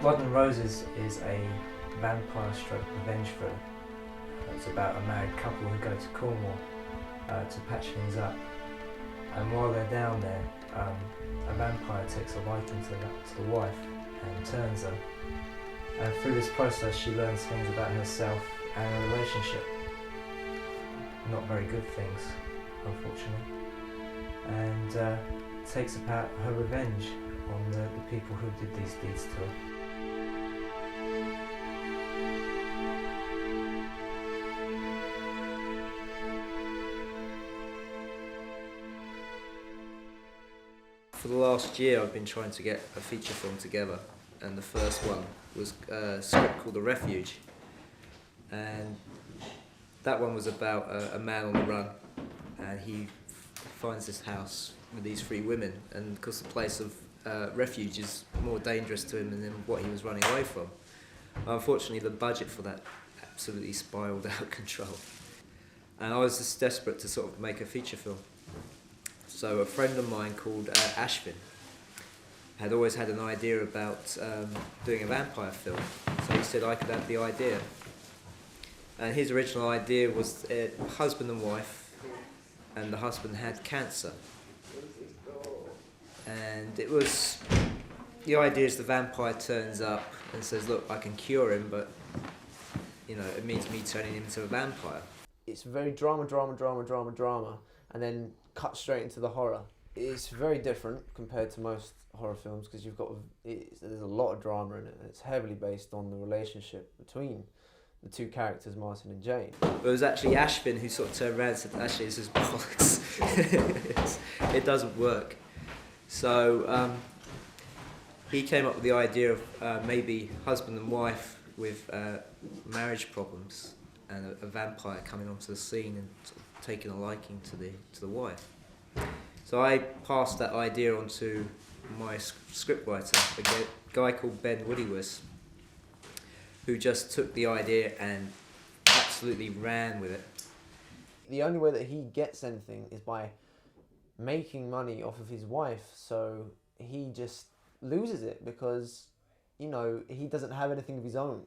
Blood and Roses is a vampire stroke revenge thriller. It's about a married couple who go to Cornwall to patch things up. And while they're down there, a vampire takes a liking to the wife and turns her. And through this process she learns things about herself and her relationship. Not very good things, unfortunately. And takes about her revenge on the people who did these deeds to her. For the last year I've been trying to get a feature film together, and the first one was a script called The Refuge, and that one was about a man on the run, and he finds this house with these three women, and because the place of refuge is more dangerous to him than what he was running away from. Unfortunately the budget for that absolutely spiraled out of control, and I was just desperate to sort of make a feature film. So a friend of mine called Ashvin had always had an idea about doing a vampire film, so he said I could have the idea. And his original idea was a husband and wife, and the husband had cancer. And it was, the idea is the vampire turns up and says, look, I can cure him, but you know, it means me turning him into a vampire. It's very drama, and then cut straight into the horror. It's very different compared to most horror films because there's a lot of drama in it, and it's heavily based on the relationship between the two characters, Martin and Jane. It was actually Ashvin who sort of turned around and said, actually this is bollocks. It doesn't work. So he came up with the idea of maybe husband and wife with marriage problems, and a vampire coming onto the scene and sort of taking a liking to the wife. So I passed that idea on to my scriptwriter, a guy called Ben Woodyworth, who just took the idea and absolutely ran with it. The only way that he gets anything is by making money off of his wife, so he just loses it because, you know, he doesn't have anything of his own.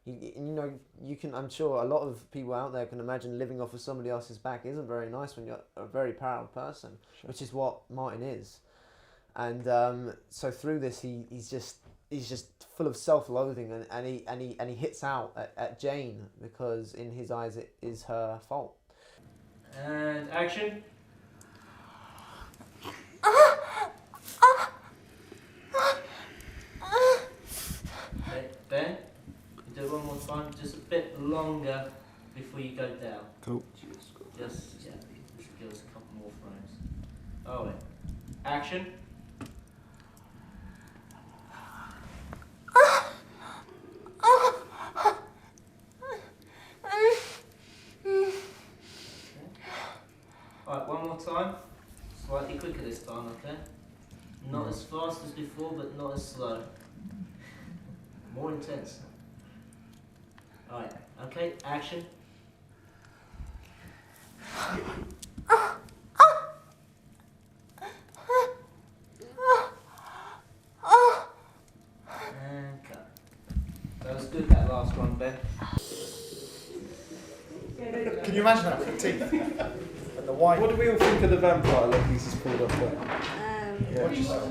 I'm sure a lot of people out there can imagine living off of somebody else's back isn't very nice when you're a very proud person, sure. Which is what Martin is. And so through this, he's just full of self-loathing, and he hits out at Jane because in his eyes it is her fault. And action. Okay, Ben, you do it one more time, just a bit longer before you go down. Cool. Just give us a couple more frames. Oh wait. Action. Alright, one more time. Slightly quicker this time, okay? Not as fast as before, but not as slow. More intense. Alright, okay, action. And cut. That was good, that last one, Ben. Can you imagine that with the teeth? And the wine. What do we all think of the vampire look he's just pulled off there?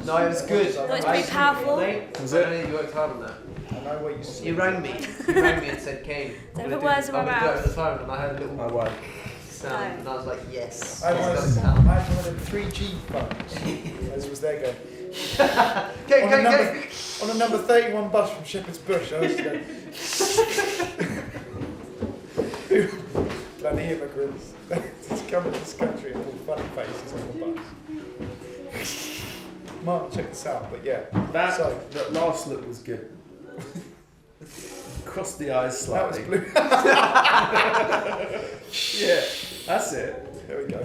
No, it was good. No, it's pretty powerful. Was it? I know you worked hard on that. I know what you see. You rang me. You rang me and said, Kane, Don't put words in my I'm going to do it over mouth. the phone, and I heard a little I won't. sound, and I was like, yes. I had one of them 3G phones. As was there going. On a number 31 bus from Shepherd's Bush, I was going. Bloody immigrants. Just come to this country and all funny faces on the bus. Martin, check this out, but yeah. That last look was good. Cross the eyes slightly. That was blue. Yeah, that's it. There we go.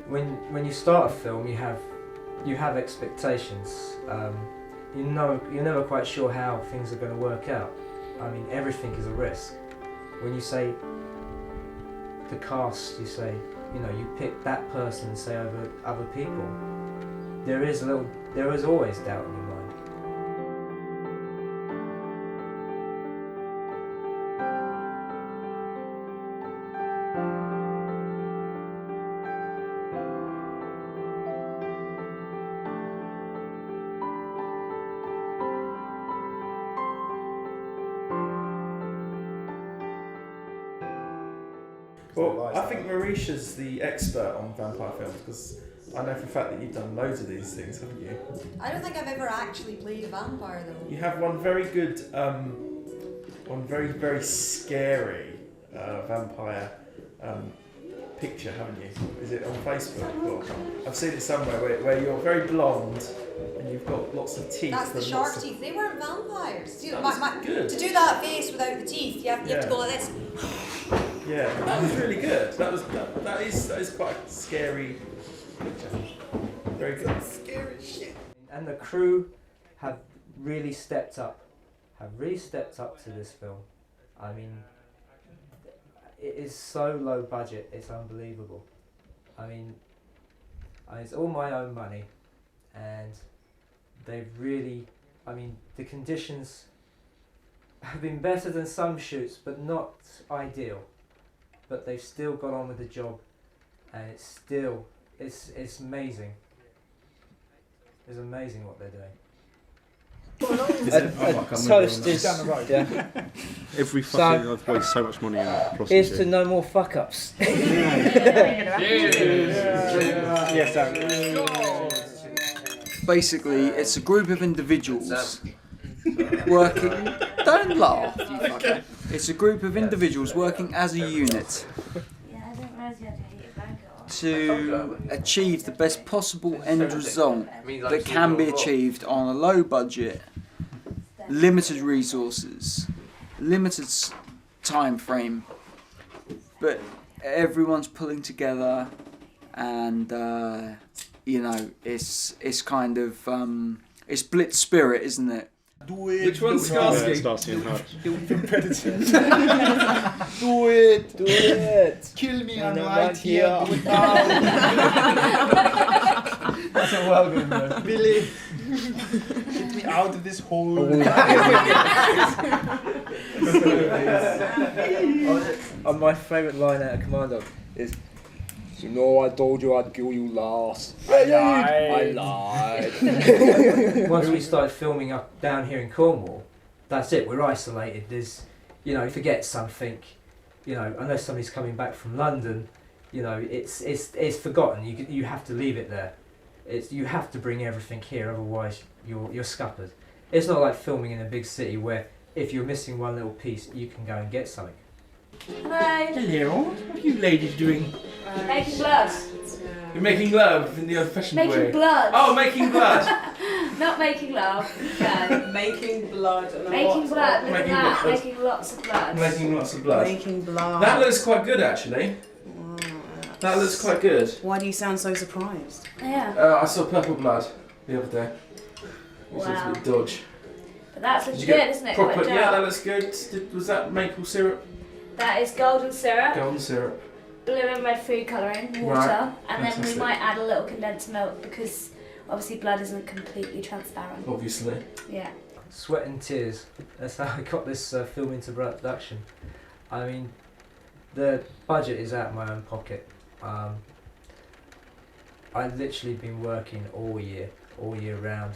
When you start a film, you have expectations. You're never quite sure how things are going to work out. I mean, everything is a risk. When you say the cast, you say, you know, you pick that person, say, over other people. There is always doubt in your mind. Well, I think Marisha's the expert on vampire films because I know for a fact that you've done loads of these things, haven't you? I don't think I've ever actually played a vampire though. You have one very good, one very, very scary vampire picture, haven't you? Is it on Facebook? Or I've seen it somewhere where you're very blonde and you've got lots of teeth. That's the and shark lots of- teeth. They weren't vampires. See, That my, was good. To do that face without the teeth, you have to go like this. Yeah, that was really good. That is quite a scary picture. Very good. Scary shit. And the crew have really stepped up to this film. I mean, it is so low budget, it's unbelievable. I mean, it's all my own money, and they've really, I mean, the conditions have been better than some shoots, but not ideal. But they've still got on with the job, and it's amazing. It's amazing what they're doing. Toast is Down the road. Every fucking I've wasted so much money on prostitute. Here's to no more fuck ups. Basically, it's a group of individuals working. Don't laugh, you fucker. It's a group of individuals working as a unit to achieve the best possible end result that can be achieved on a low budget, limited resources, limited time frame, but everyone's pulling together, and you know, it's kind of it's Blitz spirit, isn't it? Which one's Yeah, Skarsgård? Starsky and Hutch. Do it. Do it! Kill me. I'm I'm right right here. here. Do it now. That's a welcome, man. Billy. Get me out of this hole. And my favourite line out of Commando is, "You know I told you I'd kill you last. I lied." Once we started filming up down here in Cornwall, that's it. We're isolated. There's, you know, forget something, you know, unless somebody's coming back from London, you know, it's forgotten. You have to leave it there. You have to bring everything here, otherwise you're scuppered. It's not like filming in a big city where if you're missing one little piece, you can go and get something. Hello. Hello, what are you ladies doing? Making blood. You're making love in the old-fashioned way. Making blood. Oh, making blood. Not making love. No. Making blood. And Making blood. Look at Making that. blood. Making lots of blood. Making lots of blood. Making blood. That looks quite good, actually. That looks quite good. Why do you sound so surprised? Yeah. I saw Purple Blood the other day. Which Wow. was a bit dodge. But that's Did looking you good, get isn't it? proper? Quite Yeah, that dark. looks good. Was that maple syrup? That is golden syrup, Golden syrup. blue and red food colouring, water, Right. and then we Fantastic. might add a little condensed milk because obviously blood isn't completely transparent. Obviously. Yeah. Sweat and tears. That's how I got this film into production. I mean, the budget is out of my own pocket. I've literally been working all year round.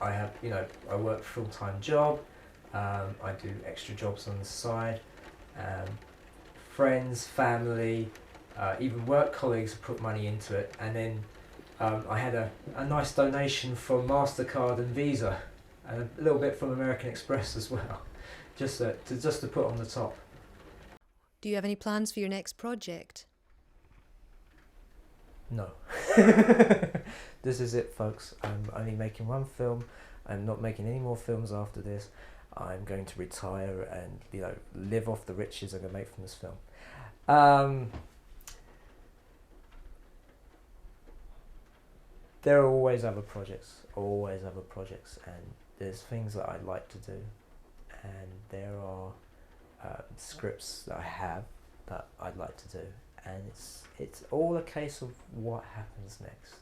I have, you know, I work a full-time job. I do extra jobs on the side. Friends, family, even work colleagues have put money into it, and then I had a nice donation from MasterCard and Visa, and a little bit from American Express as well, just to put on the top. Do you have any plans for your next project? No. This is it, folks. I'm only making one film. I'm not making any more films after this. I'm going to retire and, you know, live off the riches I'm going to make from this film. There are always other projects, and there's things that I'd like to do, and there are scripts that I have that I'd like to do, and it's all a case of what happens next.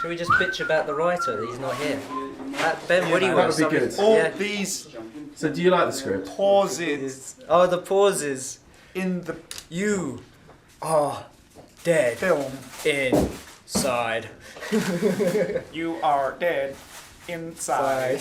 Shall we just bitch about the writer that he's not here? Ben, what do you that want? would be good. All Yeah. these So do you like the script? pauses Oh, the pauses. in the You are dead film. inside. You are dead inside.